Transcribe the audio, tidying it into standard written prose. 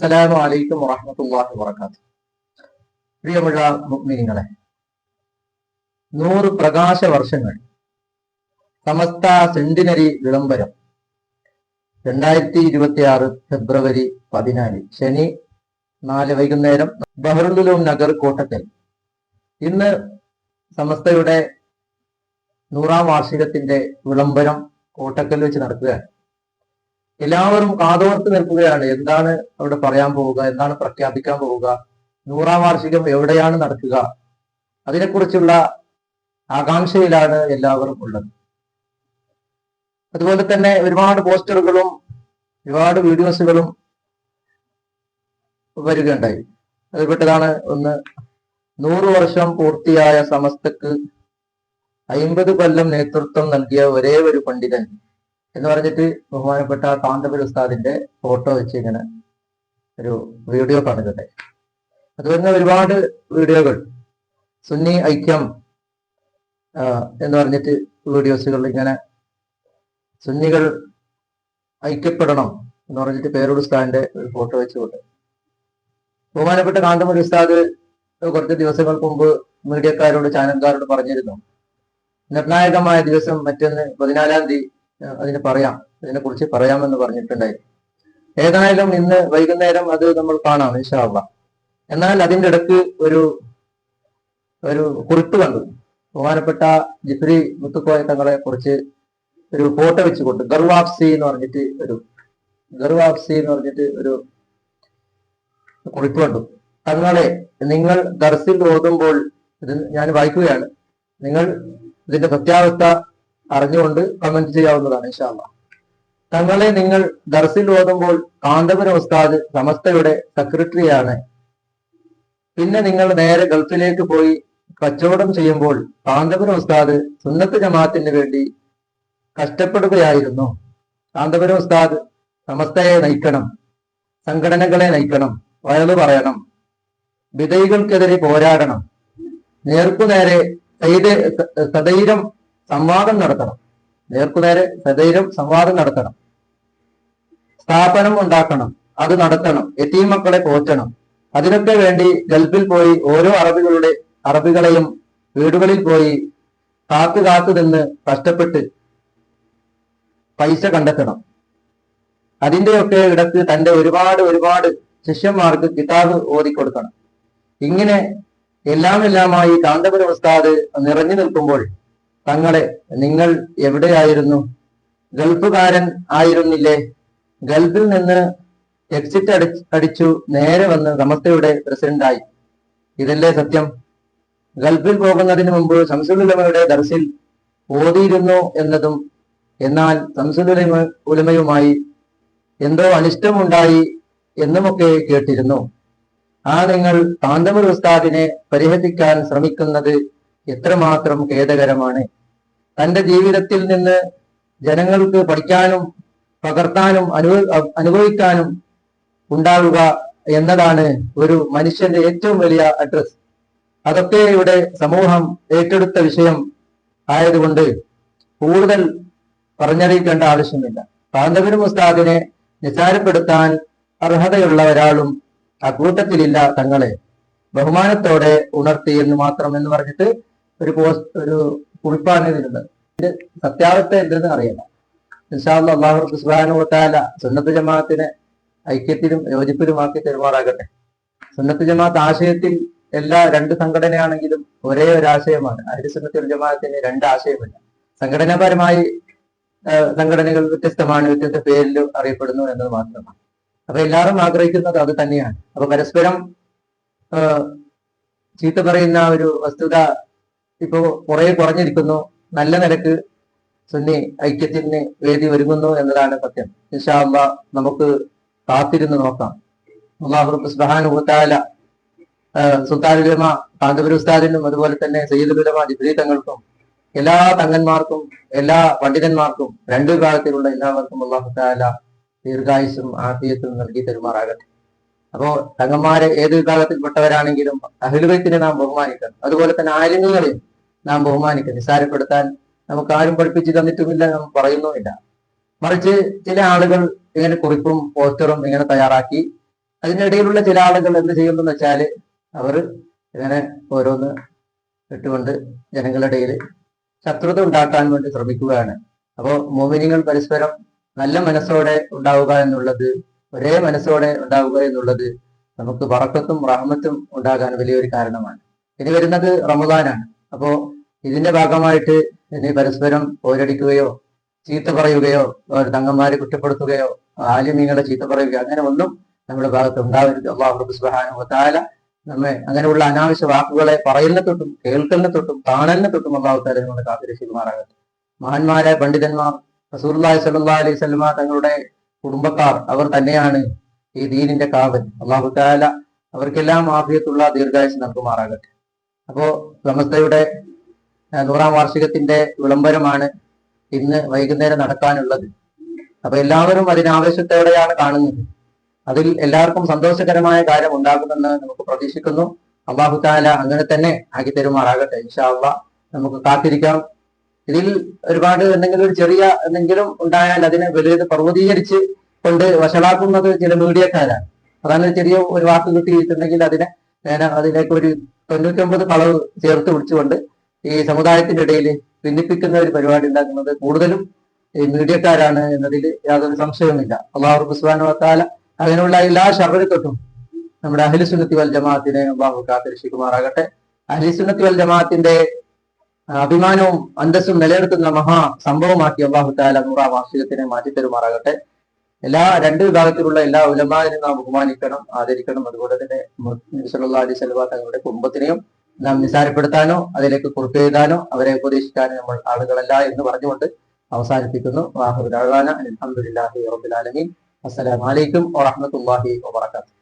അസ്സലാമു അലൈക്കും വറഹ്മത്തുള്ളാഹി വബറകാതുഹു. പ്രിയമുള്ള മുഅ്മിനീങ്ങളെ, 100 പ്രകാശ വർഷങ്ങൾ സമസ്ത സെന്റിനറി വിളംബരം 2026 ഫെബ്രുവരി 14 ശനി 4 വൈകുന്നേരം ബഹ്റുൽ ഉലൂം നഗർ കോട്ടക്കൽ. ഇന്ന് സമസ്തയുടെ 100ാം വാർഷികത്തിന്റെ വിളംബരം കോട്ടക്കൽ വെച്ച് നടക്കുകയാണ്. എല്ലാവരും കാതോർത്ത് നിൽക്കുകയാണ്. എന്താണ് അവിടെ പറയാൻ പോവുക, എന്താണ് പ്രഖ്യാപിക്കാൻ പോവുക, 100ാം വാർഷികം എവിടെയാണ് നടക്കുക, അതിനെക്കുറിച്ചുള്ള ആകാംക്ഷയിലാണ് എല്ലാവരും ഉള്ളത്. അതുപോലെ തന്നെ ഒരുപാട് പോസ്റ്ററുകളും ഒരുപാട് വീഡിയോസുകളും വരികയുണ്ടായി. അതിൽപ്പെട്ടതാണ് ഒന്ന്, 100 വർഷം പൂർത്തിയായ സമസ്തക്ക് 50 കൊല്ലം നേതൃത്വം നൽകിയ ഒരേ ഒരു പണ്ഡിതൻ എന്ന് പറഞ്ഞിട്ട് ബഹുമാനപ്പെട്ട കാന്തപുര ഉസ്താദിന്റെ ഫോട്ടോ വെച്ച് ഇങ്ങനെ ഒരു വീഡിയോ കാണുകയുണ്ടായി. അതുപോലെ ഒരുപാട് വീഡിയോകൾ സുന്നി ഐക്യം എന്ന് പറഞ്ഞിട്ട് വീഡിയോസുകൾ ഇങ്ങനെ സുന്നികൾ ഐക്യപ്പെടണം എന്ന് പറഞ്ഞിട്ട് പേരോട് ഉസ്താദിന്റെ ഒരു ഫോട്ടോ വെച്ചുകൊണ്ട് ബഹുമാനപ്പെട്ട കാന്തപുര ഉസ്താദ് കുറച്ച് ദിവസങ്ങൾക്ക് മുമ്പ് മീഡിയക്കാരോട് ചാനൽക്കാരോട് പറഞ്ഞിരുന്നു, നിർണായകമായ ദിവസം മറ്റൊന്ന് 14ാം തീയതി അതിനെ ഇതിനെക്കുറിച്ച് പറയാമെന്ന് പറഞ്ഞിട്ടുണ്ടായിരുന്നു. ഏതായാലും ഇന്ന് വൈകുന്നേരം അത് നമ്മൾ കാണാം ഇൻഷാ അല്ലാഹ്. എന്നാൽ അതിൻ്റെ ഇടയ്ക്ക് ഒരു കുറിപ്പ് കണ്ടു. ബഹുമാനപ്പെട്ട ജിഫ്രി മുത്തുക്കോയ തങ്ങളെ കുറിച്ച് ഒരു ഫോട്ടോ വെച്ചുകൊണ്ട് ഗർവാപ്സി എന്ന് പറഞ്ഞിട്ട് ഒരു കുറിപ്പ് കണ്ടു. തങ്ങളെ നിങ്ങൾ ദർസിൽ ഓതുമ്പോൾ, ഇത് ഞാൻ വായിക്കുകയാണ്, നിങ്ങൾ ഇതിന്റെ സത്യാവസ്ഥ അറിഞ്ഞുകൊണ്ട് കമന്റ് ചെയ്യാവുന്നതാണ് ഇൻഷാ അല്ലാഹ്. തങ്ങളെ നിങ്ങൾ ദർസിൽ ഓതുമ്പോൾ കാന്തപുര ഉസ്താദ് സമസ്തയുടെ സെക്രട്ടറിയാണ്. പിന്നെ നിങ്ങൾ നേരെ ഗൾഫിലേക്ക് പോയി കച്ചവടം ചെയ്യുമ്പോൾ കാന്തപുര ഉസ്താദ് സുന്നത്ത് ജമാഅത്തിന് വേണ്ടി കഷ്ടപ്പെടുകയായിരുന്നു. കാന്തപുര ഉസ്താദ് സമസ്തയെ നയിക്കണം, സംഘടനകളെ നയിക്കണം, വയല് പറയണം, വിധൈകൾക്കെതിരെ പോരാടണം, നേർക്കുനേരെ സധൈര്യം സംവാദം നടത്തണം, സ്ഥാപനം ഉണ്ടാക്കണം, അത് നടത്തണം, യതീം മക്കളെ പോറ്റണം. അതിനൊക്കെ വേണ്ടി ഗൾഫിൽ പോയി ഓരോ അറബികളെയും വീടുകളിൽ പോയി കാത്തു നിന്ന് കഷ്ടപ്പെട്ട് പൈസ കണ്ടെത്തണം. അതിന്റെയൊക്കെ ഇടക്ക് തന്റെ ഒരുപാട് ശിഷ്യന്മാർക്ക് കിതാബ് ഓതിക്കൊടുക്കണം. ഇങ്ങനെ എല്ലാമായി കാന്തപുര ഉസ്താദ് നിറഞ്ഞു നിൽക്കുമ്പോൾ തങ്ങളെ നിങ്ങൾ എവിടെയായിരുന്നു? ഗൾഫുകാരൻ ആയിരുന്നില്ലേ? ഗൾഫിൽ നിന്ന് എക്സിറ്റ് അടിച്ചു നേരെ വന്ന് സമസ്തയുടെ പ്രസിഡന്റായി. ഇതല്ലേ സത്യം? ഗൾഫിൽ പോകുന്നതിന് മുമ്പ് ശംസുൽ ഉലമയുടെ ദർസിൽ ഓതിയിരുന്നു എന്നതും, എന്നാൽ ശംസുൽ ഉലമയുമായി എന്തോ അനിഷ്ടമുണ്ടായി എന്നുമൊക്കെ കേട്ടിരുന്നു. നിങ്ങൾ കാന്തപുര ഉസ്താദിനെ പരിഹസിക്കാൻ ശ്രമിക്കുന്നത് എത്രമാത്രം ഖേദകരമാണ്. തന്റെ ജീവിതത്തിൽ നിന്ന് ജനങ്ങൾക്ക് പഠിക്കാനും പകർത്താനും അനുഭവിക്കാനും ഉണ്ടാവുക എന്നതാണ് ഒരു മനുഷ്യന്റെ ഏറ്റവും വലിയ അഡ്രസ്. അതൊക്കെ ഇവിടെ സമൂഹം ഏറ്റെടുത്ത വിഷയം ആയതുകൊണ്ട് കൂടുതൽ പറഞ്ഞറിയിക്കേണ്ട ആവശ്യമില്ല. കാന്തപുര ഉസ്താദിനെ നിസ്സാരപ്പെടുത്താൻ അർഹതയുള്ള ഒരാളും അക്കൂട്ടത്തിലില്ല. തങ്ങളെ ബഹുമാനത്തോടെ ഉണർത്തി എന്ന് മാത്രം എന്ന് പറഞ്ഞിട്ട് ഒരു കുറിപ്പാണ് ഇതിലുള്ളത്. ഇതിന്റെ സത്യാവസ്ഥ എന്തെന്ന് അറിയില്ല. ഇൻഷാ അല്ലാഹ് അല്ലാഹു സുബ്ഹാനഹു വ തആല സുന്നത്ത് ജമാഅത്തിനെ ഐക്യത്തിലും യോജിപ്പിലുമാക്കി പെരുമാറാകട്ടെ. സുന്നത്ത് ജമാഅത്ത് ആശയത്തിൽ എല്ലാ 2 സംഘടനയാണെങ്കിലും ഒരേ ഒരു ആശയമാണ്. അഹ്ലു സുന്നത്തുൽ ജമാഅത്തിന് 2 ആശയമില്ല. സംഘടനാപരമായി സംഘടനകൾ വ്യത്യസ്തമാണ്, വ്യത്യസ്ത പേരിൽ അറിയപ്പെടുന്നു എന്നത് മാത്രമാണ്. അപ്പൊ എല്ലാവരും ആഗ്രഹിക്കുന്നത് അത് തന്നെയാണ്. അപ്പൊ പരസ്പരം ചീത്ത പറയുന്ന ഒരു വസ്തുത ഇപ്പോ കുറെ കുറഞ്ഞിരിക്കുന്നു. നല്ല നിലക്ക് സുന്നി ഐക്യത്തിന് വേദി ഒരുങ്ങുന്നു എന്നതാണ് സത്യം. ഇൻഷാ അല്ലാഹ് നമുക്ക് കാത്തിരുന്ന് നോക്കാം. അല്ലാഹു സുബ്ഹാനഹു വ തആല സുൽത്താനുൽ ഉലമ കാന്തപുര ഉസ്താദിനും അതുപോലെ തന്നെ സയ്യിദുൽ ഉലമ ജിബ്രീ തങ്ങൾക്കും എല്ലാ തങ്ങന്മാർക്കും എല്ലാ പണ്ഡിതന്മാർക്കും 2 വിഭാഗത്തിലുള്ള എല്ലാവർക്കും അല്ലാഹു തആല ദീർഘായുസ്സും ആഫിയത്തും നൽകി പെരുമാറാകട്ടെ. അപ്പോ തങ്ങന്മാരെ ഏത് വിഭാഗത്തിൽപ്പെട്ടവരാണെങ്കിലും അഹ്ലു ബൈത്തിനെ നാം ബഹുമാനിക്കണം. അതുപോലെ തന്നെ ആലിമീങ്ങളെയും നാം ബഹുമാനിക്കണം. നിസ്സാരപ്പെടുത്താൻ നമുക്ക് ആരും പഠിപ്പിച്ചു തന്നിട്ടുമില്ല, നാം പറയുന്നുമില്ല. മറിച്ച് ചില ആളുകൾ ഇങ്ങനെ കുറിപ്പും പോസ്റ്ററും ഇങ്ങനെ തയ്യാറാക്കി അതിനിടയിലുള്ള ചില ആളുകൾ എന്ത് ചെയ്യുന്നു എന്ന് വെച്ചാല് അവർ ഇങ്ങനെ ഓരോന്ന് ഇട്ടുകൊണ്ട് ജനങ്ങളുടെ ഇടയിൽ ശത്രുത ഉണ്ടാക്കാൻ വേണ്ടി ശ്രമിക്കുകയാണ്. അപ്പോൾ മോമിനികൾ പരസ്പരം നല്ല മനസ്സോടെ ഉണ്ടാവുക എന്നുള്ളത്, ഒരേ മനസ്സോടെ ഉണ്ടാവുക എന്നുള്ളത് നമുക്ക് ബറക്കത്തും റഹ്മത്തും ഉണ്ടാകാൻ വലിയൊരു കാരണമാണ്. ഇനി വരുന്നത് റമദാനാണ്. അപ്പോ ഇതിന്റെ ഭാഗമായിട്ട് ഇനി പരസ്പരം പോരടിക്കുകയോ ചീത്ത പറയുകയോ തങ്ങന്മാരെ കുറ്റപ്പെടുത്തുകയോ ആലിമീങ്ങളെ ചീത്ത പറയുകയോ അങ്ങനെ ഒന്നും നമ്മുടെ ഭാഗത്ത് ഉണ്ടാവരുത്. അല്ലാഹു സുബ്ഹാനഹു വ തആല നമ്മെ അങ്ങനെയുള്ള അനാവശ്യ വാക്കുകളെ പറയുന്ന തൊട്ടും കേൾക്കുന്ന തൊട്ടും കാണുന്ന തൊട്ടും അല്ലാഹു തആല നമ്മളെ കാത്തിരക്ഷിക്കുമാറാകട്ടെ. മഹാന്മാരായ പണ്ഡിതന്മാർ റസൂലുള്ളാഹി സ്വല്ലല്ലാഹു അലൈഹി വസല്ലമ തങ്ങളുടെ കുടുംബക്കാർ അവർ തന്നെയാണ് ഈ ദീനിന്റെ കാവൽ. അല്ലാഹു തആല അവർക്കെല്ലാം ആഫിയത്തുള്ള ദീർഘായുസ്സ് നൽകുമാറാകട്ടെ. അപ്പോ സമസ്തയുടെ 100ാം വാർഷികത്തിന്റെ വിളംബരമാണ് ഇന്ന് വൈകുന്നേരം നടക്കാനുള്ളത്. അപ്പൊ എല്ലാവരും അതിനാവേശത്തോടെയാണ് കാണുന്നത്. അതിൽ എല്ലാവർക്കും സന്തോഷകരമായ കാര്യം ഉണ്ടാകുമെന്ന് നമുക്ക് പ്രതീക്ഷിക്കുന്നു. അല്ലാഹു തആല അങ്ങനെ തന്നെ ആക്കി തരുമാറാകട്ടെ. ഇൻഷാ അല്ലാഹ് നമുക്ക് കാത്തിരിക്കാം. ഇതിൽ ഒരുപാട് എന്തെങ്കിലും ഒരു ചെറിയ എന്തെങ്കിലും ഉണ്ടായാൽ അതിനെ വലിയത് പർവ്വതീകരിച്ച് കൊണ്ട് വഷളാക്കുന്നത് ചില മീഡിയക്കാരാണ്. അതാണ് ചെറിയ ഒരു വാക്ക് കിട്ടിയിട്ടുണ്ടെങ്കിൽ അതിലേക്ക് ഒരു 99 കളവ് ചേർത്ത് പിടിച്ചുകൊണ്ട് ഈ സമുദായത്തിന്റെ ഇടയിൽ ഭിന്നിപ്പിക്കുന്ന ഒരു പരിപാടി ഉണ്ടാക്കുന്നത് കൂടുതലും ഈ മീഡിയക്കാരാണ് എന്നതിൽ യാതൊരു സംശയവുമില്ല. അല്ലാഹു സുബ്ഹാനഹു വ തആല അതിനുള്ള എല്ലാ ശർറിനെ തൊട്ടും നമ്മുടെ അഹ്ലു സുന്നത്തി വൽ ജമാഅത്തിനെ അല്ലാഹു കാത്തിരക്ഷിക്കുമാറാകട്ടെ. അഹ്ലു സുന്നത്തി വൽ ജമാഅത്തിന്റെ അഭിമാനവും അന്തസ്സും നിലനിർത്തുന്ന മഹാ സംഭവമാക്കി അല്ലാഹു തആല 100ാം വാർഷികത്തിനെ മാറ്റിത്തരുമാറാകട്ടെ. രണ്ട് വിഭാഗത്തിലുള്ള എല്ലാ ഉലമാവിനെയും നാം ബഹുമാനിക്കണം, ആദരിക്കണം. അതുപോലെ തന്നെ നബി സല്ലല്ലാഹു അലൈഹി വസല്ലം തങ്ങളുടെ കുടുംബത്തിനെയും നാം നിസാരപ്പെടുത്താനോ അതിലേക്ക് കുറിപ്പ് എഴുതാനോ അവരെ ഉപദേശിക്കാനോ നമ്മൾ ആളുകളല്ല എന്ന് പറഞ്ഞുകൊണ്ട് അവസാനിപ്പിക്കുന്നു. വാഹിറു ദഅ്വാനാ അൽഹംദുലില്ലാഹി റബ്ബിൽ ആലമീൻ. അസ്സലാമു അലൈക്കും വറഹ്മത്തുള്ളാഹി വബറകാതുഹു.